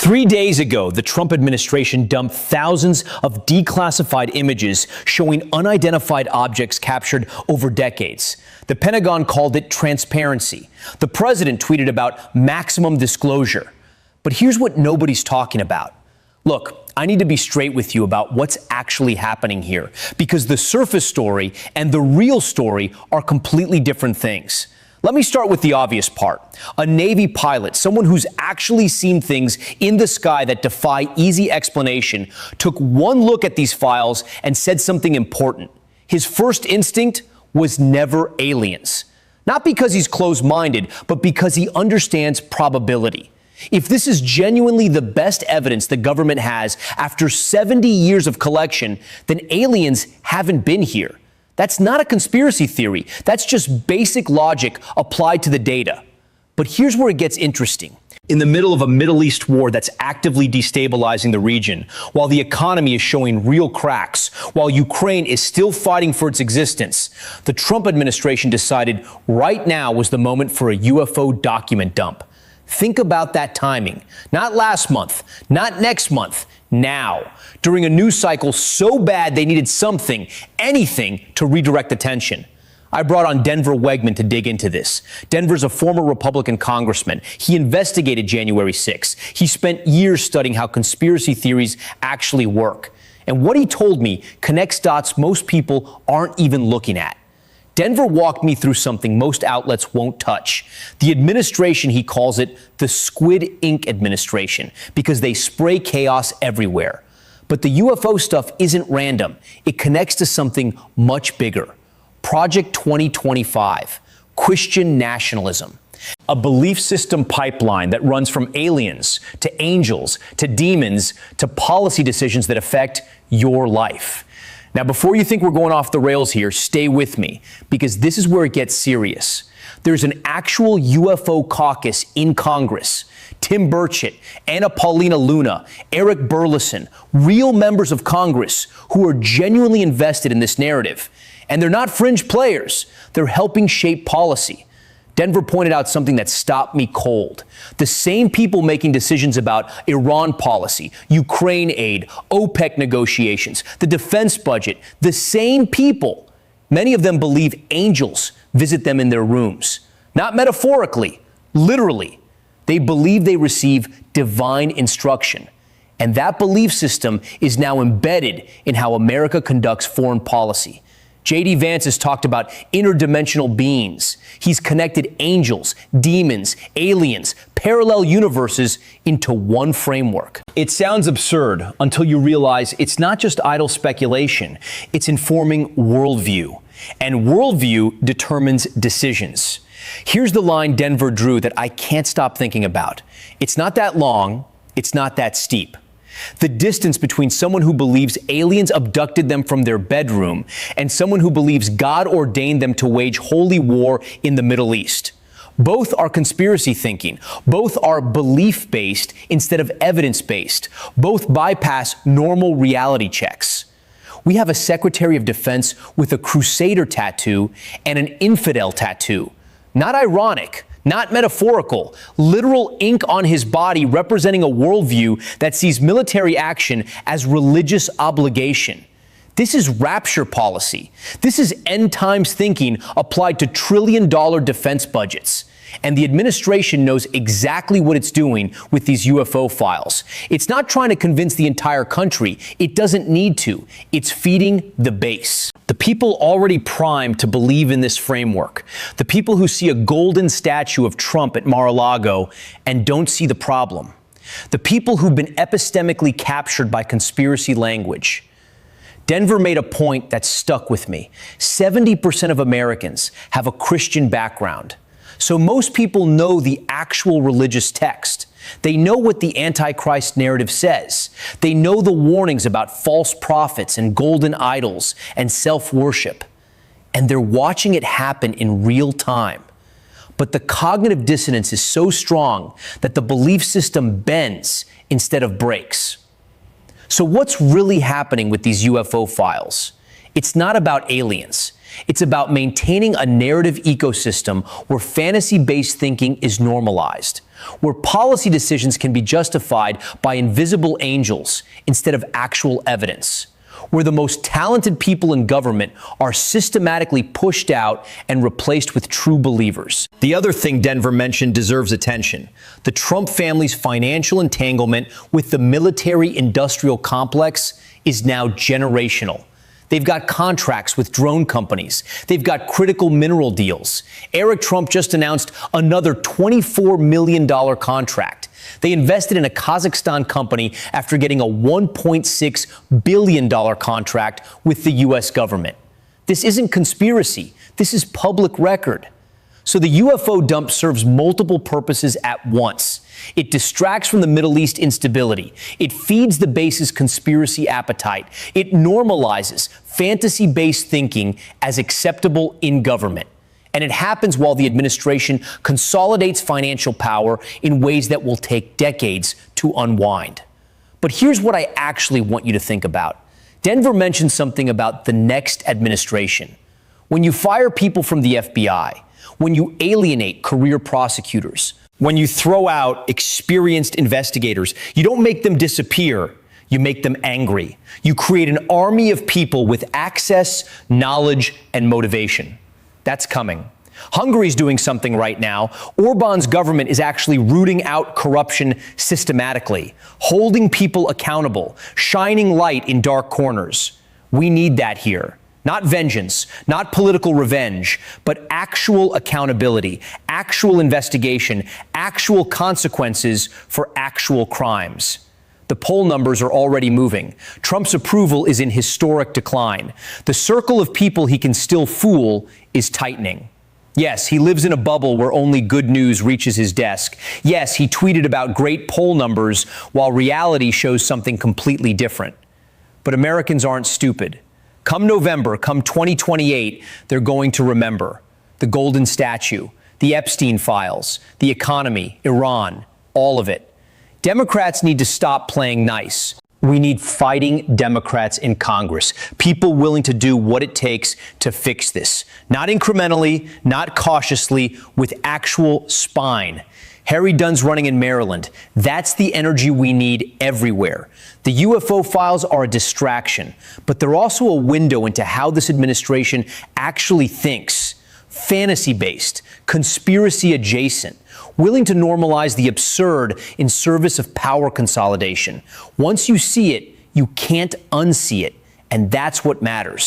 3 days ago, the Trump administration dumped thousands of declassified images showing unidentified objects captured over decades. The Pentagon called it transparency. The president tweeted about maximum disclosure. But here's what nobody's talking about. Look, I need to be straight with you about what's actually happening here, because the surface story and the real story are completely different things. Let me start with the obvious part. A Navy pilot, someone who's actually seen things in the sky that defy easy explanation, took one look at these files and said something important. His first instinct was never aliens. Not because he's closed-minded, but because he understands probability. If this is genuinely the best evidence the government has after 70 years of collection, then aliens haven't been here. That's not a conspiracy theory. That's just basic logic applied to the data. But here's where it gets interesting. In the middle of a Middle East war that's actively destabilizing the region, while the economy is showing real cracks, while Ukraine is still fighting for its existence, the Trump administration decided right now was the moment for a UFO document dump. Think about that timing. Not last month, not next month, now. During a news cycle so bad they needed something, anything, to redirect attention. I brought on Denver Wegman to dig into this. Denver's a former Republican congressman. He investigated January 6th. He spent years studying how conspiracy theories actually work. And what he told me connects dots most people aren't even looking at. Denver walked me through something most outlets won't touch. The administration, he calls it the Squid Ink administration, because they spray chaos everywhere. But the UFO stuff isn't random. It connects to something much bigger. Project 2025, Christian nationalism. A belief system pipeline that runs from aliens to angels to demons to policy decisions that affect your life. Now, before you think we're going off the rails here, stay with me, because this is where it gets serious. There's an actual UFO caucus in Congress. Tim Burchett, Anna Paulina Luna, Eric Burleson, real members of Congress who are genuinely invested in this narrative. And they're not fringe players. They're helping shape policy. Denver pointed out something that stopped me cold. The same people making decisions about Iran policy, Ukraine aid, OPEC negotiations, the defense budget, the same people, many of them believe angels visit them in their rooms. Not metaphorically, literally. They believe they receive divine instruction. And that belief system is now embedded in how America conducts foreign policy. J.D. Vance has talked about interdimensional beings. He's connected angels, demons, aliens, parallel universes into one framework. It sounds absurd until you realize it's not just idle speculation. It's informing worldview. And worldview determines decisions. Here's the line Denver drew that I can't stop thinking about. It's not that long. It's not that steep. The distance between someone who believes aliens abducted them from their bedroom and someone who believes God ordained them to wage holy war in the Middle East. Both are conspiracy thinking. Both are belief-based instead of evidence-based. Both bypass normal reality checks. We have a Secretary of Defense with a Crusader tattoo and an infidel tattoo. Not ironic. Not metaphorical, literal ink on his body representing a worldview that sees military action as religious obligation. This is rapture policy. This is end times thinking applied to trillion-dollar defense budgets. And the administration knows exactly what it's doing with these UFO files. It's not trying to convince the entire country. It doesn't need to. It's feeding the base. The people already primed to believe in this framework. The people who see a golden statue of Trump at Mar-a-Lago and don't see the problem. The people who've been epistemically captured by conspiracy language. Denver made a point that stuck with me. 70% of Americans have a Christian background. So most people know the actual religious text. They know what the Antichrist narrative says. They know the warnings about false prophets and golden idols and self-worship. And they're watching it happen in real time. But the cognitive dissonance is so strong that the belief system bends instead of breaks. So what's really happening with these UFO files? It's not about aliens. It's about maintaining a narrative ecosystem where fantasy-based thinking is normalized, where policy decisions can be justified by invisible angels instead of actual evidence, where the most talented people in government are systematically pushed out and replaced with true believers. The other thing Denver mentioned deserves attention: the Trump family's financial entanglement with the military-industrial complex is now generational. They've got contracts with drone companies. They've got critical mineral deals. Eric Trump just announced another $24 million contract. They invested in a Kazakhstan company after getting a $1.6 billion contract with the U.S. government. This isn't conspiracy. This is public record. So the UFO dump serves multiple purposes at once. It distracts from the Middle East instability. It feeds the base's conspiracy appetite. It normalizes fantasy-based thinking as acceptable in government. And it happens while the administration consolidates financial power in ways that will take decades to unwind. But here's what I actually want you to think about. Denver mentioned something about the next administration. When you fire people from the FBI, when you alienate career prosecutors, when you throw out experienced investigators, you don't make them disappear, you make them angry. You create an army of people with access, knowledge, and motivation. That's coming. Hungary's doing something right now. Orban's government is actually rooting out corruption systematically, holding people accountable, shining light in dark corners. We need that here. Not vengeance, not political revenge, but actual accountability, actual investigation, actual consequences for actual crimes. The poll numbers are already moving. Trump's approval is in historic decline. The circle of people he can still fool is tightening. Yes, he lives in a bubble where only good news reaches his desk. Yes, he tweeted about great poll numbers while reality shows something completely different. But Americans aren't stupid. Come November, come 2028, they're going to remember the golden statue, the Epstein files, the economy, Iran, all of it. Democrats need to stop playing nice. We need fighting Democrats in Congress, people willing to do what it takes to fix this. Not incrementally, not cautiously, with actual spine. Harry Dunn's running in Maryland. That's the energy we need everywhere. The UFO files are a distraction, but they're also a window into how this administration actually thinks. Fantasy-based, conspiracy-adjacent, willing to normalize the absurd in service of power consolidation. Once you see it, you can't unsee it, and that's what matters.